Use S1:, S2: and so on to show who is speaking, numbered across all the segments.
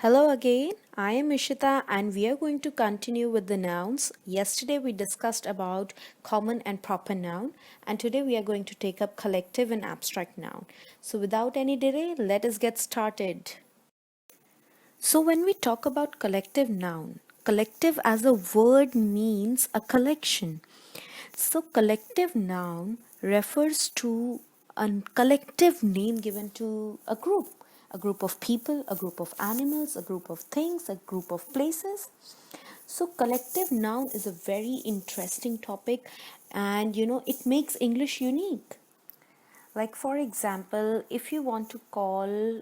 S1: Hello again, I am Ishita and we are going to continue with the nouns. Yesterday we discussed about common and proper noun and today we are going to take up collective and abstract noun. So without any delay, let us get started. So when we talk about collective noun, collective as a word means a collection. So collective noun refers to a collective name given to a group of people, a group of animals, a group of things, a group of places. So collective noun is a very interesting topic and it makes English unique. Like for example, if you want to call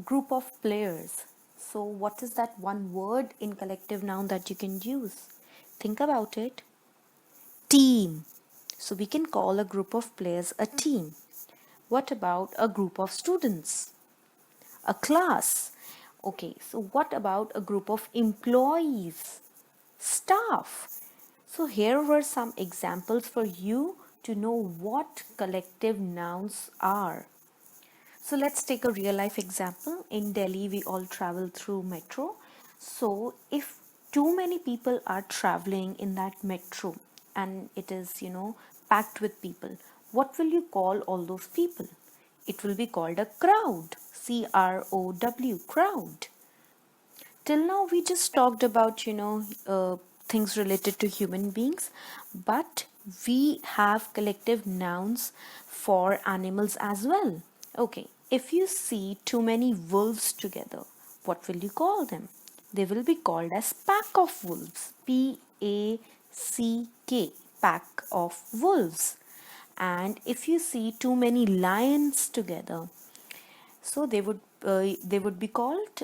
S1: group of players, so what is that one word in collective noun that you can use? Think about it. Team. So we can call a group of players a team. What about a group of students? A class. Okay, so what about a group of employees? Staff. So here were some examples for you to know what collective nouns are. So let's take a real life example. In Delhi, we all travel through metro. So if too many people are traveling in that metro and it is, packed with people, what will you call all those people? It will be called a crowd. CROW, crowd. Till now, we just talked about, things related to human beings, but we have collective nouns for animals as well. Okay, if you see too many wolves together, what will you call them? They will be called as pack of wolves. PACK, pack of wolves. And if you see too many lions together, so they would be called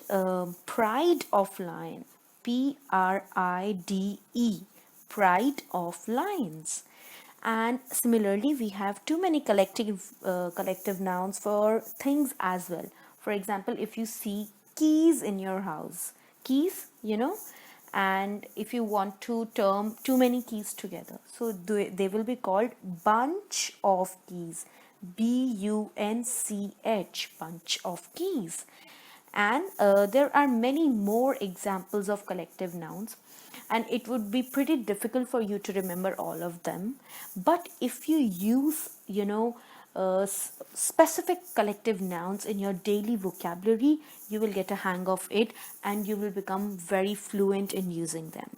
S1: pride of lion. PRIDE, pride of lions. And similarly, we have too many collective nouns for things as well. For example, if you see keys in your house, keys, and if you want to term too many keys together, so they will be called bunch of keys. BUNCH, bunch of keys. And there are many more examples of collective nouns, and it would be pretty difficult for you to remember all of them. But if you use, specific collective nouns in your daily vocabulary, you will get a hang of it and you will become very fluent in using them.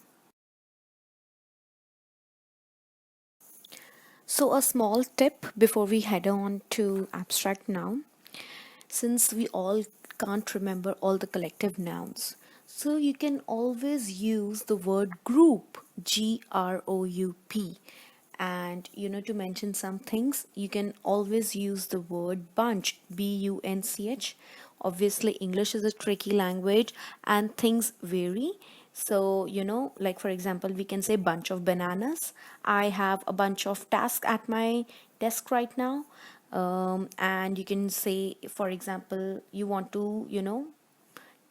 S1: So, a small tip before we head on to abstract noun, since we all can't remember all the collective nouns. So you can always use the word group, GROUP. And to mention some things, you can always use the word bunch, BUNCH. Obviously, English is a tricky language and things vary. So, like for example, we can say bunch of bananas. I have a bunch of tasks at my desk right now. And you can say, for example, you want to,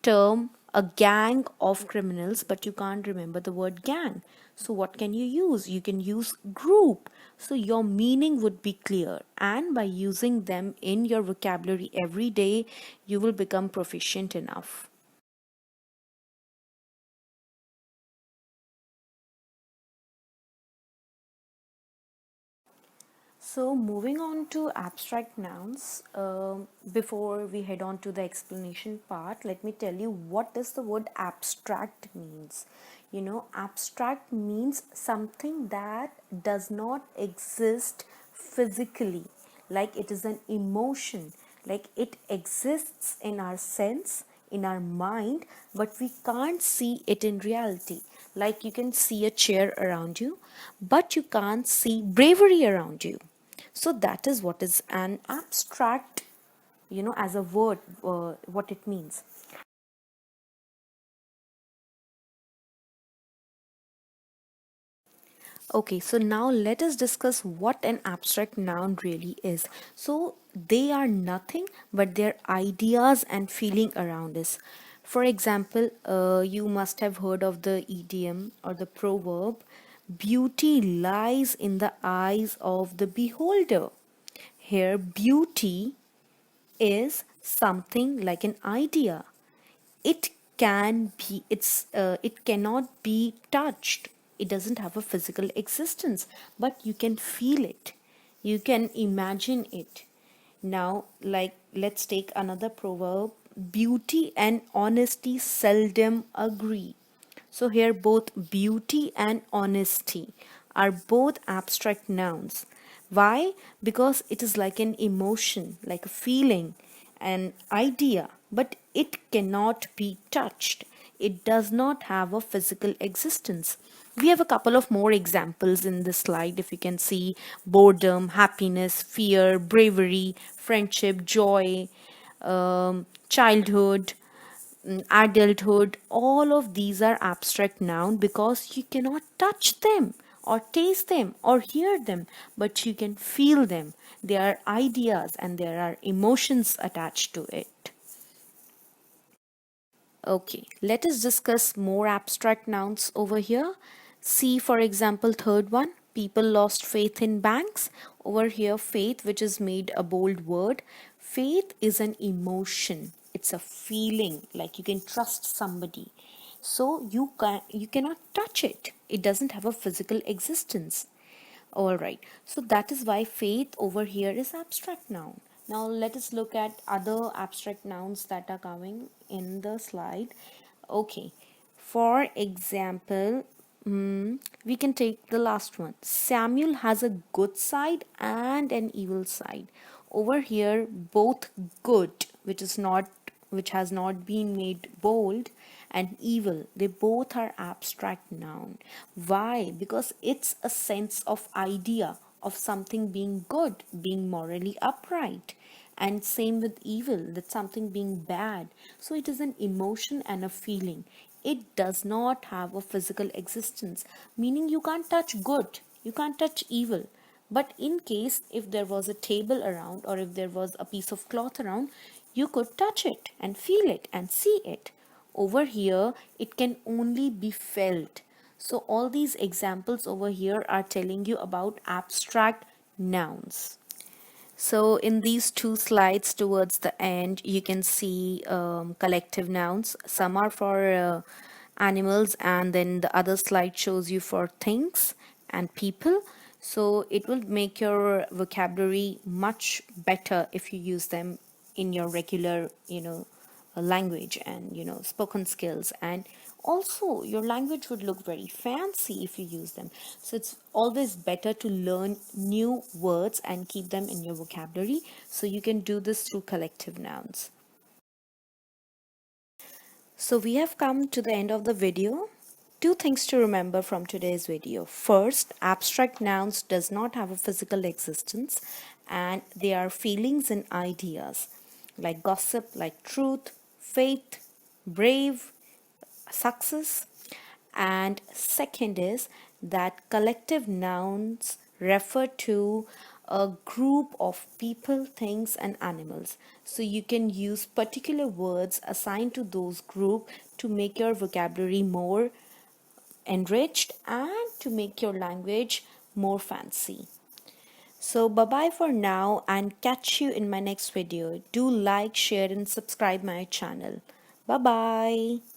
S1: term a gang of criminals, but you can't remember the word gang. So, what can you use? You can use group. So, your meaning would be clear, and by using them in your vocabulary every day, you will become proficient enough. So, moving on to abstract nouns, before we head on to the explanation part, let me tell you what does the word abstract means. Abstract means something that does not exist physically, like it is an emotion, like it exists in our sense, in our mind, but we can't see it in reality. Like you can see a chair around you, but you can't see bravery around you. So that is what is an abstract, as a word, what it means. Okay, so now let us discuss what an abstract noun really is. So they are nothing but their ideas and feeling around us. For example, you must have heard of the idiom or the proverb, beauty lies in the eyes of the beholder. Here, beauty is something like an idea. It it cannot be touched. It doesn't have a physical existence, but you can feel it, you can imagine it. Now, like, let's take another proverb: beauty and honesty seldom agree. So here both beauty and honesty are both abstract nouns. Why? Because it is like an emotion, like a feeling, an idea, but it cannot be touched. It does not have a physical existence. We have a couple of more examples in this slide. If you can see: boredom, happiness, fear, bravery, friendship, joy, childhood, adulthood. All of these are abstract noun because you cannot touch them or taste them or hear them, but you can feel them. They are ideas and there are emotions attached to it. Okay, let us discuss more abstract nouns over here. See, for example, third one: people lost faith in banks. Over here, faith, which is made a bold word. Faith is an emotion. It's a feeling, like you can trust somebody. So you cannot touch it. It doesn't have a physical existence. All right. So that is why faith over here is abstract noun. Now let us look at other abstract nouns that are coming in the slide. Okay. For example, we can take the last one. Samuel has a good side and an evil side. Over here, both good, which has not been made bold, and evil, they both are abstract noun. Why? Because it's a sense of idea of something being good, being morally upright, and same with evil, that something being bad. So it is an emotion and a feeling. It does not have a physical existence, meaning you can't touch good, you can't touch evil. But in case if there was a table around or if there was a piece of cloth around, you could touch it and feel it and see it. Over here, it can only be felt. So all these examples over here are telling you about abstract nouns. So in these two slides towards the end, you can see collective nouns. Some are for animals, and then the other slide shows you for things and people. So it will make your vocabulary much better if you use them in your regular, language and spoken skills, and also your language would look very fancy if you use them. So it's always better to learn new words and keep them in your vocabulary, so you can do this through collective nouns. So we have come to the end of the video. Two things to remember from today's video. First, abstract nouns does not have a physical existence, and they are feelings and ideas, like gossip, like truth, faith, brave, success. And second is that collective nouns refer to a group of people, things, and animals. So you can use particular words assigned to those group to make your vocabulary more enriched and to make your language more fancy. So bye bye for now, and catch you in my next video. Do like, share, and subscribe my channel. Bye bye.